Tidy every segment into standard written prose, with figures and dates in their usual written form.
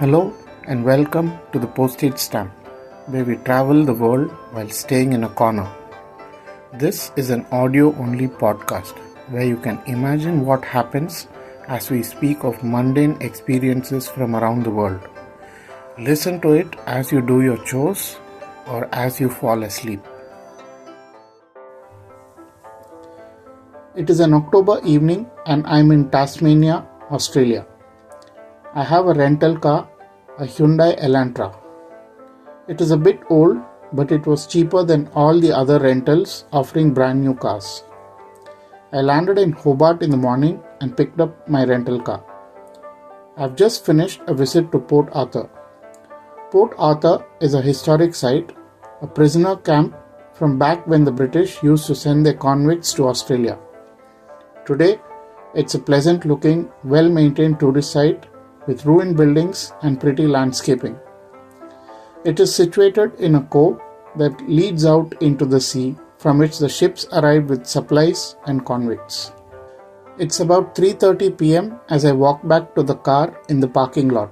Hello and welcome to the Postage Stamp, where we travel the world while staying in a corner. This is an audio-only podcast where you can imagine what happens as we speak of mundane experiences from around the world. Listen to it as you do your chores or as you fall asleep. It is an October evening and I'm in Tasmania, Australia. I have a rental car, a Hyundai Elantra. It is a bit old, but it was cheaper than all the other rentals offering brand new cars. I landed in Hobart in the morning and picked up my rental car. I've just finished a visit to Port Arthur. Port Arthur is a historic site, a prisoner camp from back when the British used to send their convicts to Australia. Today, it's a pleasant looking, well-maintained tourist site with ruined buildings and pretty landscaping. It is situated in a cove that leads out into the sea from which the ships arrive with supplies and convicts. It's about 3:30 p.m. as I walk back to the car in the parking lot.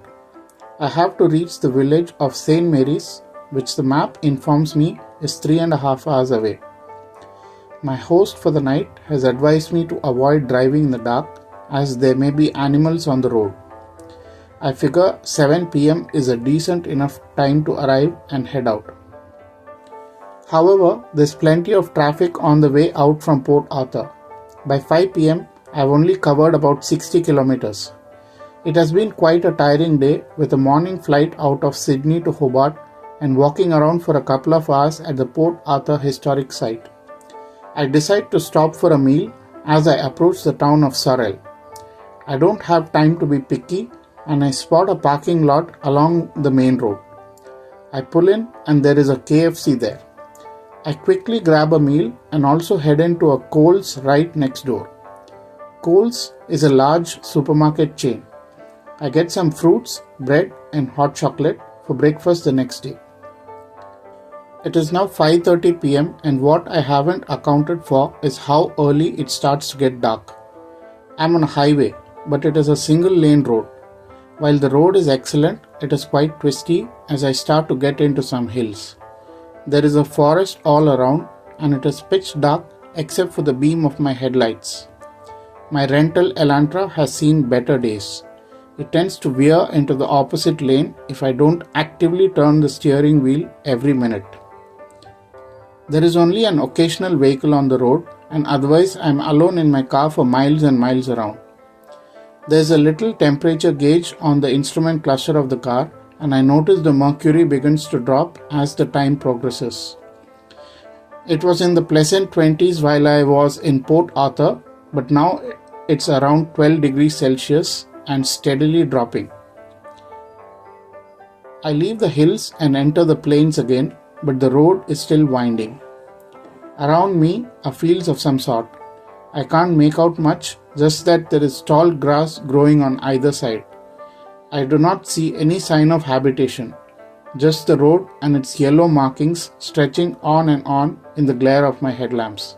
I have to reach the village of St. Mary's, which the map informs me is 3.5 hours away. My host for the night has advised me to avoid driving in the dark as there may be animals on the road. I figure 7 p.m. is a decent enough time to arrive and head out. However, there's plenty of traffic on the way out from Port Arthur. By 5 p.m., I've only covered about 60 kilometers. It has been quite a tiring day with a morning flight out of Sydney to Hobart and walking around for a couple of hours at the Port Arthur historic site. I decide to stop for a meal as I approach the town of Sorrel. I don't have time to be picky and I spot a parking lot along the main road. I pull in and there is a KFC there. I quickly grab a meal and also head into a Coles right next door. Coles is a large supermarket chain. I get some fruits, bread and hot chocolate for breakfast the next day. It is now 5:30 p.m. and what I haven't accounted for is how early it starts to get dark. I'm on a highway, but it is a single lane road. While the road is excellent, it is quite twisty as I start to get into some hills. There is a forest all around and it is pitch dark except for the beam of my headlights. My rental Elantra has seen better days. It tends to veer into the opposite lane if I don't actively turn the steering wheel every minute. There is only an occasional vehicle on the road and otherwise I am alone in my car for miles and miles around. There is a little temperature gauge on the instrument cluster of the car and I notice the mercury begins to drop as the time progresses. It was in the pleasant 20s while I was in Port Arthur, but now it's around 12 degrees Celsius and steadily dropping. I leave the hills and enter the plains again, but the road is still winding. Around me are fields of some sort. I can't make out much, just that there is tall grass growing on either side. I do not see any sign of habitation, just the road and its yellow markings stretching on and on in the glare of my headlamps.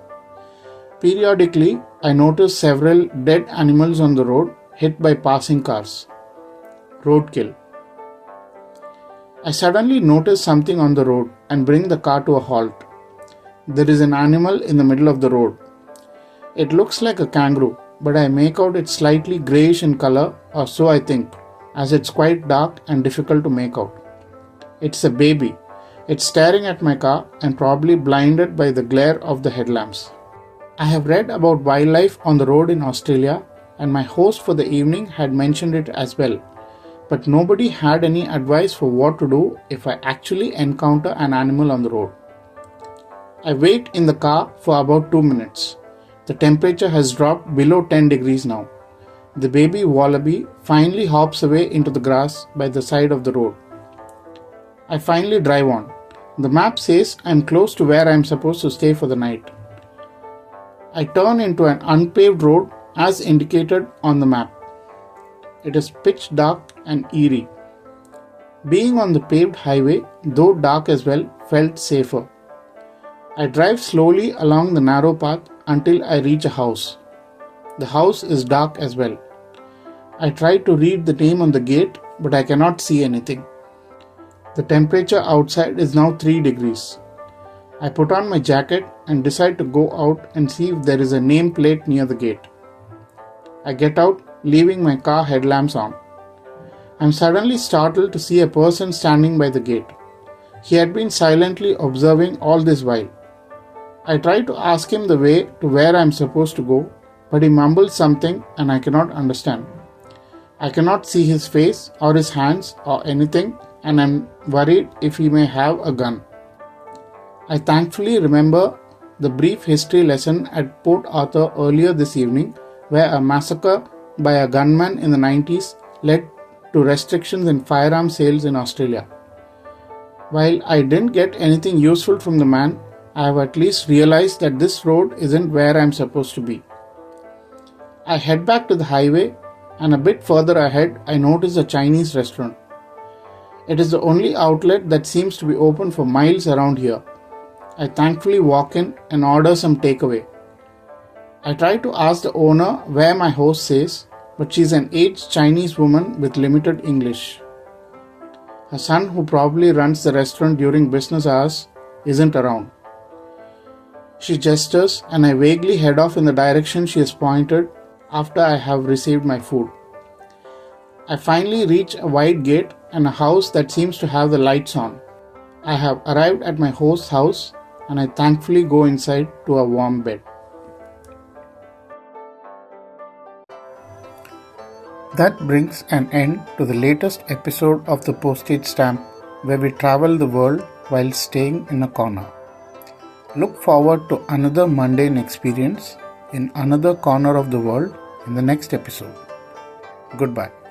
Periodically, I notice several dead animals on the road hit by passing cars. Roadkill. I suddenly notice something on the road and bring the car to a halt. There is an animal in the middle of the road. It looks like a kangaroo, but I make out it's slightly greyish in color, or so I think, as it's quite dark and difficult to make out. It's a baby. It's staring at my car and probably blinded by the glare of the headlamps. I have read about wildlife on the road in Australia and my host for the evening had mentioned it as well. But nobody had any advice for what to do if I actually encounter an animal on the road. I wait in the car for about 2 minutes. The temperature has dropped below 10 degrees now. The baby wallaby finally hops away into the grass by the side of the road. I finally drive on. The map says I'm close to where I'm supposed to stay for the night. I turn into an unpaved road as indicated on the map. It is pitch dark and eerie. Being on the paved highway, though dark as well, felt safer. I drive slowly along the narrow path until I reach a house. The house is dark as well. I try to read the name on the gate, but I cannot see anything. The temperature outside is now 3 degrees. I put on my jacket and decide to go out and see if there is a nameplate near the gate. I get out, leaving my car headlamps on. I am suddenly startled to see a person standing by the gate. He had been silently observing all this while. I try to ask him the way to where I am supposed to go, but he mumbles something and I cannot understand. I cannot see his face or his hands or anything, and I am worried if he may have a gun. I thankfully remember the brief history lesson at Port Arthur earlier this evening, where a massacre by a gunman in the 90s led to restrictions in firearm sales in Australia. While I didn't get anything useful from the man, I have at least realized that this road isn't where I am supposed to be. I head back to the highway, and a bit further ahead I notice a Chinese restaurant. It is the only outlet that seems to be open for miles around here. I thankfully walk in and order some takeaway. I try to ask the owner where my host says, but she is an aged Chinese woman with limited English. Her son, who probably runs the restaurant during business hours, isn't around. She gestures and I vaguely head off in the direction she has pointed after I have received my food. I finally reach a wide gate and a house that seems to have the lights on. I have arrived at my host's house and I thankfully go inside to a warm bed. That brings an end to the latest episode of the Postage Stamp, where we travel the world while staying in a corner. Look forward to another mundane experience in another corner of the world in the next episode. Goodbye.